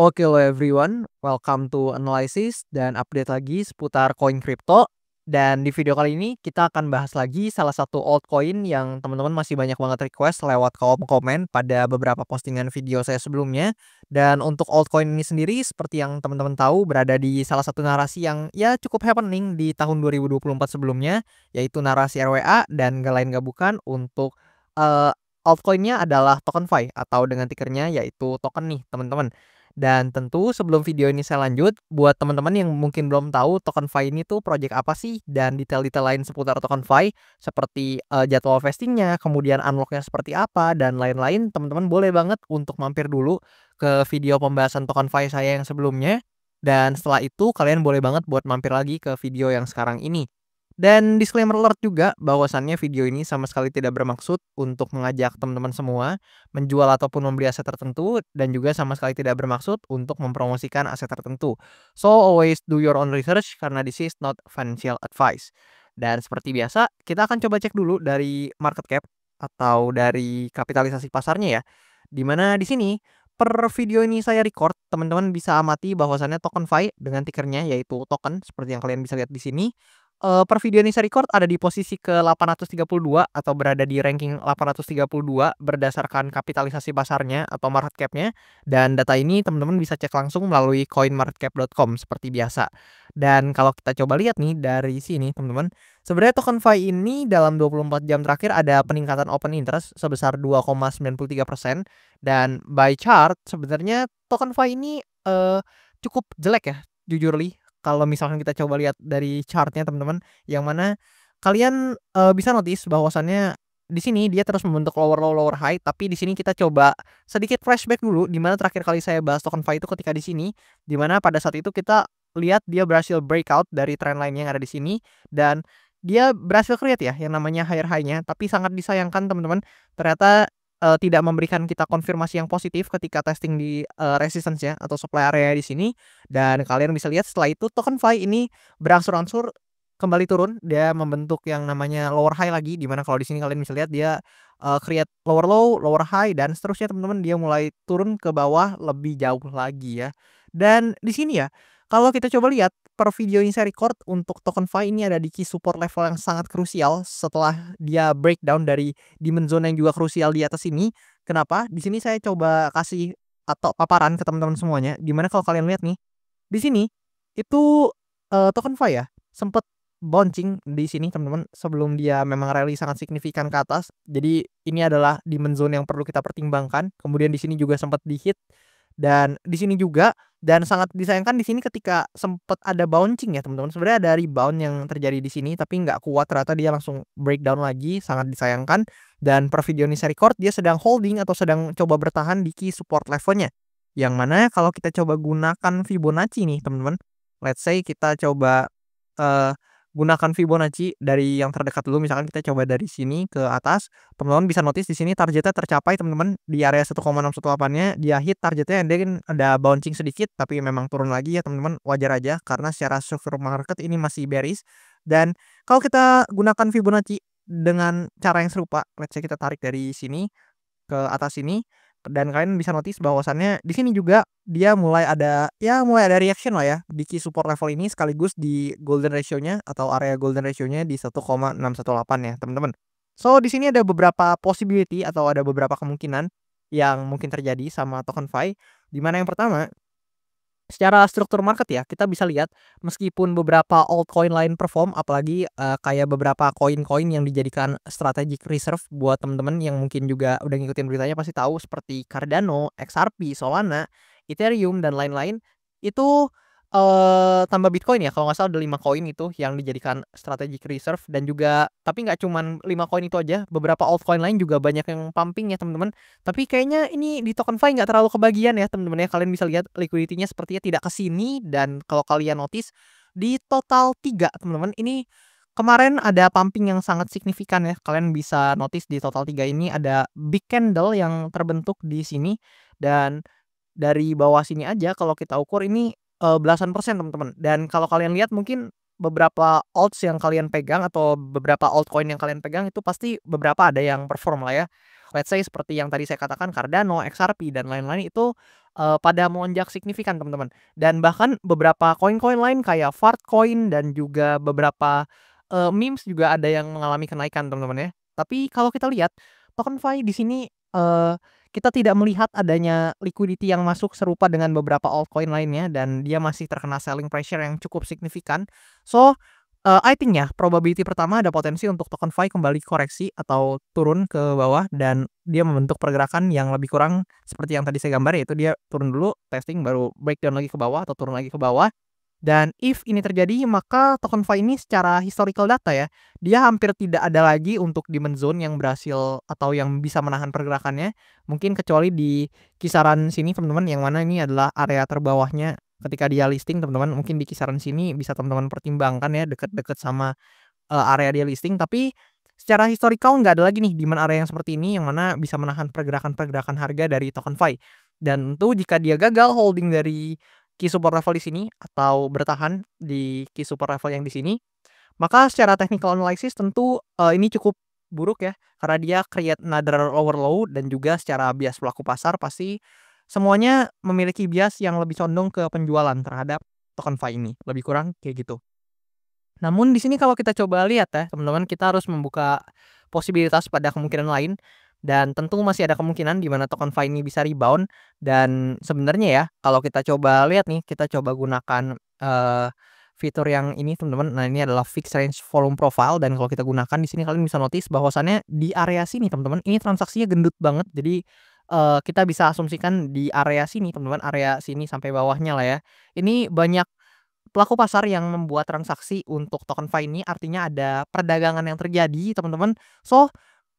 Oke, hello everyone, welcome to analysis dan update lagi seputar koin kripto. Dan di video kali ini kita akan bahas lagi salah satu altcoin yang teman-teman masih banyak banget request lewat kolom komen pada beberapa postingan video saya sebelumnya. Dan untuk altcoin ini sendiri seperti yang teman-teman tahu berada di salah satu narasi yang ya cukup happening di tahun 2024 sebelumnya, yaitu narasi RWA dan gak lain gak bukan untuk altcoinnya adalah TokenFi atau dengan tickernya yaitu token nih teman-teman. Dan tentu sebelum video ini saya lanjut, buat teman-teman yang mungkin belum tahu TokenFi ini tuh project apa sih dan detail-detail lain seputar TokenFi seperti jadwal vestingnya, kemudian unlocknya seperti apa dan lain-lain, teman-teman boleh banget untuk mampir dulu ke video pembahasan TokenFi saya yang sebelumnya. Dan setelah itu kalian boleh banget buat mampir lagi ke video yang sekarang ini. Dan disclaimer alert juga bahwasannya video ini sama sekali tidak bermaksud untuk mengajak teman-teman semua menjual ataupun membeli aset tertentu dan juga sama sekali tidak bermaksud untuk mempromosikan aset tertentu. So always do your own research karena this is not financial advice. Dan seperti biasa, kita akan coba cek dulu dari market cap atau dari kapitalisasi pasarnya ya. Dimana di sini per video ini saya record, teman-teman bisa amati bahwasannya TokenFi dengan tickernya yaitu token seperti yang kalian bisa lihat di sini. Per video ini saya record ada di posisi ke-832 atau berada di ranking 832 berdasarkan kapitalisasi pasarnya atau market cap-nya, dan data ini teman-teman bisa cek langsung melalui coinmarketcap.com seperti biasa. Dan kalau kita coba lihat nih dari sini teman-teman, sebenarnya TokenFi ini dalam 24 jam terakhir ada peningkatan open interest sebesar 2,93% dan by chart sebenarnya TokenFi ini cukup jelek ya, jujurly. Kalau misalkan kita coba lihat dari chartnya teman-teman, yang mana kalian, bisa notice bahwasannya di sini dia terus membentuk lower low, lower high, tapi di sini kita coba sedikit flashback dulu, di mana terakhir kali saya bahas TokenFi itu ketika di sini, di mana pada saat itu kita lihat dia berhasil breakout dari trend line yang ada di sini, dan dia berhasil create ya yang namanya higher high-nya, tapi sangat disayangkan teman-teman, ternyata tidak memberikan kita konfirmasi yang positif ketika testing di resistance-nya atau supply area di sini. Dan kalian bisa lihat setelah itu TokenFi ini berangsur-angsur kembali turun, dia membentuk yang namanya lower high lagi, di mana kalau di sini kalian bisa lihat dia create lower low, lower high dan seterusnya teman-teman, dia mulai turun ke bawah lebih jauh lagi ya. Dan di sini ya, kalau kita coba lihat per video ini saya record untuk TokenFi ini ada di key support level yang sangat krusial setelah dia breakdown dari demand zone yang juga krusial di atas ini. Kenapa? Di sini saya coba kasih atau paparan ke teman-teman semuanya, dimana kalau kalian lihat nih, di sini itu TokenFi ya sempet bouncing di sini teman-teman sebelum dia memang rally sangat signifikan ke atas. Jadi ini adalah demand zone yang perlu kita pertimbangkan. Kemudian di sini juga sempat di-hit dan di sini juga, dan sangat disayangkan di sini ketika sempat ada bouncing ya teman-teman. Sebenarnya ada rebound yang terjadi di sini tapi nggak kuat, ternyata dia langsung breakdown lagi, sangat disayangkan. Dan per video ini saya record dia sedang holding atau sedang coba bertahan di key support levelnya. Yang mana kalau kita coba gunakan Fibonacci nih teman-teman, let's say kita coba gunakan Fibonacci dari yang terdekat dulu, misalkan kita coba dari sini ke atas, teman-teman bisa notice di sini targetnya tercapai teman-teman di area 1,618-nya, dia hit targetnya, dan ada bouncing sedikit tapi memang turun lagi ya teman-teman, wajar aja karena secara struktur market ini masih bearish. Dan kalau kita gunakan Fibonacci dengan cara yang serupa, let's say kita tarik dari sini ke atas sini, dan kalian bisa notice bahwasannya di sini juga dia mulai ada reaction lah ya di key support level ini, sekaligus di golden ratio-nya atau area golden ratio-nya di 1,618 ya teman-teman. So di sini ada beberapa possibility atau ada beberapa kemungkinan yang mungkin terjadi sama TokenFi, di mana yang pertama, secara struktur market ya, kita bisa lihat meskipun beberapa altcoin lain perform, apalagi kayak beberapa koin-koin yang dijadikan strategic reserve buat temen-temen yang mungkin juga udah ngikutin beritanya pasti tahu seperti Cardano, XRP, Solana, Ethereum dan lain-lain. Itu tambah Bitcoin ya, kalau nggak salah ada 5 koin itu yang dijadikan strategic reserve, dan juga tapi nggak cuman 5 koin itu aja, beberapa altcoin lain juga banyak yang pumping ya teman-teman. Tapi kayaknya ini di TokenFi nggak terlalu kebagian ya teman-teman ya. Kalian bisa lihat liquidity-nya sepertinya tidak ke sini, dan kalau kalian notice di total 3 teman-teman, ini kemarin ada pumping yang sangat signifikan ya. Kalian bisa notice di total 3 ini ada big candle yang terbentuk di sini, dan dari bawah sini aja kalau kita ukur ini belasan persen teman-teman. Dan kalau kalian lihat mungkin beberapa alts yang kalian pegang atau beberapa altcoin yang kalian pegang itu pasti beberapa ada yang perform lah ya. Let's say seperti yang tadi saya katakan Cardano, XRP dan lain-lain itu pada melonjak signifikan teman-teman. Dan bahkan beberapa koin-koin lain kayak Fartcoin dan juga beberapa, memes juga ada yang mengalami kenaikan teman-teman ya. Tapi kalau kita lihat TokenFi di sini, kita tidak melihat adanya liquidity yang masuk serupa dengan beberapa altcoin lainnya dan dia masih terkena selling pressure yang cukup signifikan. So, I think ya, probability pertama ada potensi untuk TokenFi kembali koreksi atau turun ke bawah dan dia membentuk pergerakan yang lebih kurang seperti yang tadi saya gambar, yaitu dia turun dulu, testing, baru breakdown lagi ke bawah atau turun lagi ke bawah. Dan if ini terjadi, maka TokenFi ini secara historical data ya, dia hampir tidak ada lagi untuk demand zone yang berhasil atau yang bisa menahan pergerakannya. Mungkin kecuali di kisaran sini teman-teman, yang mana ini adalah area terbawahnya ketika dia listing teman-teman. Mungkin di kisaran sini bisa teman-teman pertimbangkan ya, deket-deket sama area dia listing. Tapi secara historical nggak ada lagi nih demand area yang seperti ini, yang mana bisa menahan pergerakan-pergerakan harga dari TokenFi. Dan tentu jika dia gagal holding dari key support level di sini atau bertahan di key support level yang di sini, maka secara technical analysis tentu, ini cukup buruk ya, karena dia create another lower low dan juga secara bias pelaku pasar pasti semuanya memiliki bias yang lebih condong ke penjualan terhadap TokenFi ini, lebih kurang kayak gitu. Namun di sini kalau kita coba lihat ya teman-teman, kita harus membuka posibilitas pada kemungkinan lain dan tentu masih ada kemungkinan di mana TokenFi ini bisa rebound. Dan sebenarnya ya kalau kita coba lihat nih, kita coba gunakan, fitur yang ini teman-teman. Nah, ini adalah fixed range volume profile dan kalau kita gunakan di sini kalian bisa notice bahwasannya di area sini teman-teman, ini transaksinya gendut banget. Jadi, kita bisa asumsikan di area sini teman-teman, area sini sampai bawahnya lah ya. Ini banyak pelaku pasar yang membuat transaksi untuk TokenFi ini, artinya ada perdagangan yang terjadi teman-teman. So,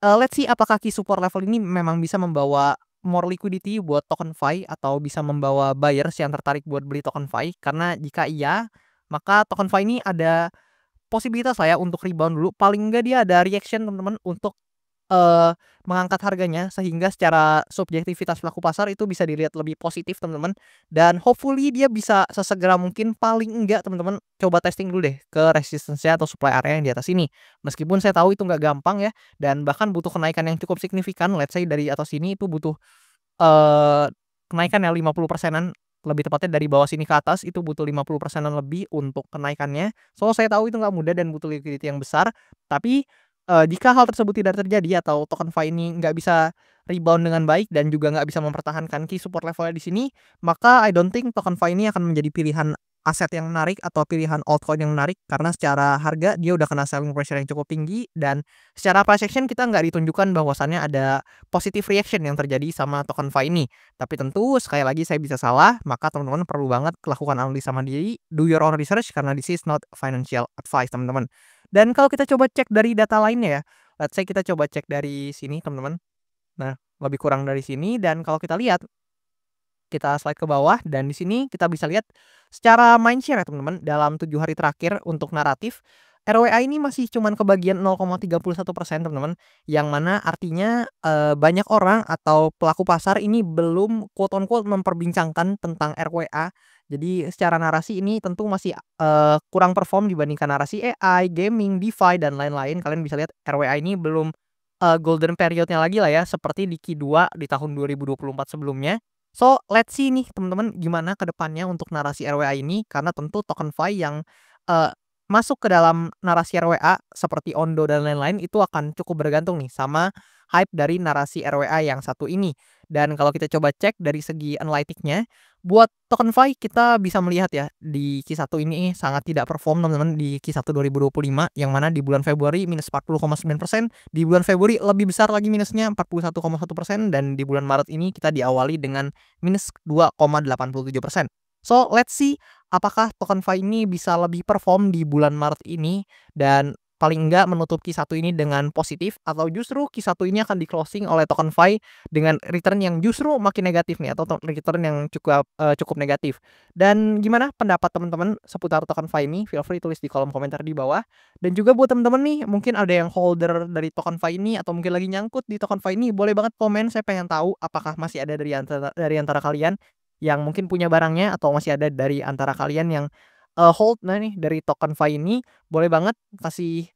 let's see apakah key support level ini memang bisa membawa more liquidity buat TokenFi atau bisa membawa buyers yang tertarik buat beli TokenFi. Karena jika iya, maka TokenFi ini ada posibilitas lah ya untuk rebound dulu, paling enggak dia ada reaction teman-teman untuk mengangkat harganya sehingga secara subjektivitas pelaku pasar itu bisa dilihat lebih positif teman-teman, dan hopefully dia bisa sesegera mungkin, paling enggak teman-teman coba testing dulu deh ke resistance-nya atau supply area yang di atas ini. Meskipun saya tahu itu nggak gampang ya, dan bahkan butuh kenaikan yang cukup signifikan, let's say dari atas sini itu butuh, kenaikan yang 50%-an, lebih tepatnya dari bawah sini ke atas itu butuh 50%-an lebih untuk kenaikannya. So, saya tahu itu nggak mudah dan butuh liquidity yang besar, tapi jika hal tersebut tidak terjadi atau TokenFi ini nggak bisa rebound dengan baik dan juga nggak bisa mempertahankan key support level-nya di sini, maka I don't think TokenFi ini akan menjadi pilihan aset yang menarik atau pilihan altcoin yang menarik, karena secara harga dia udah kena selling pressure yang cukup tinggi dan secara price action kita nggak ditunjukkan bahwasannya ada positive reaction yang terjadi sama TokenFi ini. Tapi tentu sekali lagi saya bisa salah, maka teman-teman perlu banget lakukan analisa mandiri, do your own research karena this is not financial advice teman-teman. Dan kalau kita coba cek dari data lainnya ya, let's say kita coba cek dari sini teman-teman. Nah, lebih kurang dari sini dan kalau kita lihat, kita slide ke bawah dan di sini kita bisa lihat secara mindshare ya teman-teman, dalam 7 hari terakhir untuk naratif, RWA ini masih cuman kebagian 0,31% teman-teman, yang mana artinya, banyak orang atau pelaku pasar ini belum quote on quote memperbincangkan tentang RWA. Jadi secara narasi ini tentu masih, kurang perform dibandingkan narasi AI, gaming, DeFi dan lain-lain. Kalian bisa lihat RWA ini belum, golden period-nya lagi lah ya, seperti di Q2 di tahun 2024 sebelumnya. So, let's see nih teman-teman gimana ke depannya untuk narasi RWA ini, karena tentu TokenFi yang, eee, masuk ke dalam narasi RWA seperti Ondo dan lain-lain itu akan cukup bergantung nih sama hype dari narasi RWA yang satu ini. Dan kalau kita coba cek dari segi analytic-nya, buat TokenFi kita bisa melihat ya di Q1 ini sangat tidak perform teman-teman di Q1 2025, yang mana di bulan Februari minus 40,9%, di bulan Februari lebih besar lagi minusnya 41,1%, dan di bulan Maret ini kita diawali dengan minus 2,87%. So, let's see apakah TokenFi ini bisa lebih perform di bulan Maret ini dan paling enggak menutup Q1 ini dengan positif, atau justru Q1 ini akan di-closing oleh TokenFi dengan return yang justru makin negatif nih, atau return yang cukup negatif. Dan gimana pendapat teman-teman seputar TokenFi ini? Feel free tulis di kolom komentar di bawah. Dan juga buat teman-teman nih, mungkin ada yang holder dari TokenFi ini atau mungkin lagi nyangkut di TokenFi ini, boleh banget komen, saya pengen tahu apakah masih ada dari antara kalian yang mungkin punya barangnya, atau masih ada dari antara kalian yang, hold nah nih dari TokenFi ini, boleh banget kasih,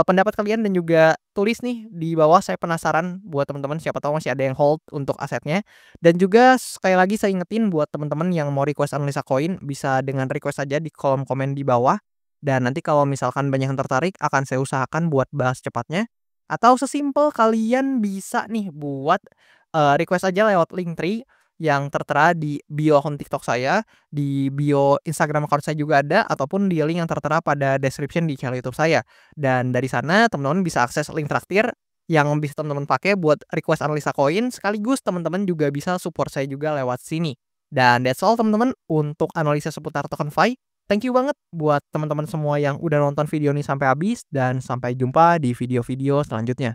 pendapat kalian dan juga tulis nih di bawah, saya penasaran buat teman-teman, siapa tahu masih ada yang hold untuk asetnya. Dan juga sekali lagi saya ingetin buat teman-teman yang mau request analisa koin, bisa dengan request aja di kolom komen di bawah. Dan nanti kalau misalkan banyak yang tertarik, akan saya usahakan buat bahas cepatnya. Atau sesimpel kalian bisa nih buat, request aja lewat Linktree yang tertera di bio akun TikTok saya, di bio Instagram account saya juga ada, ataupun di link yang tertera pada description di channel YouTube saya. Dan dari sana teman-teman bisa akses link traktir yang bisa teman-teman pakai buat request analisa koin, sekaligus teman-teman juga bisa support saya juga lewat sini. Dan that's all teman-teman untuk analisa seputar TokenFi. Thank you banget buat teman-teman semua yang udah nonton video ini sampai habis, dan sampai jumpa di video-video selanjutnya.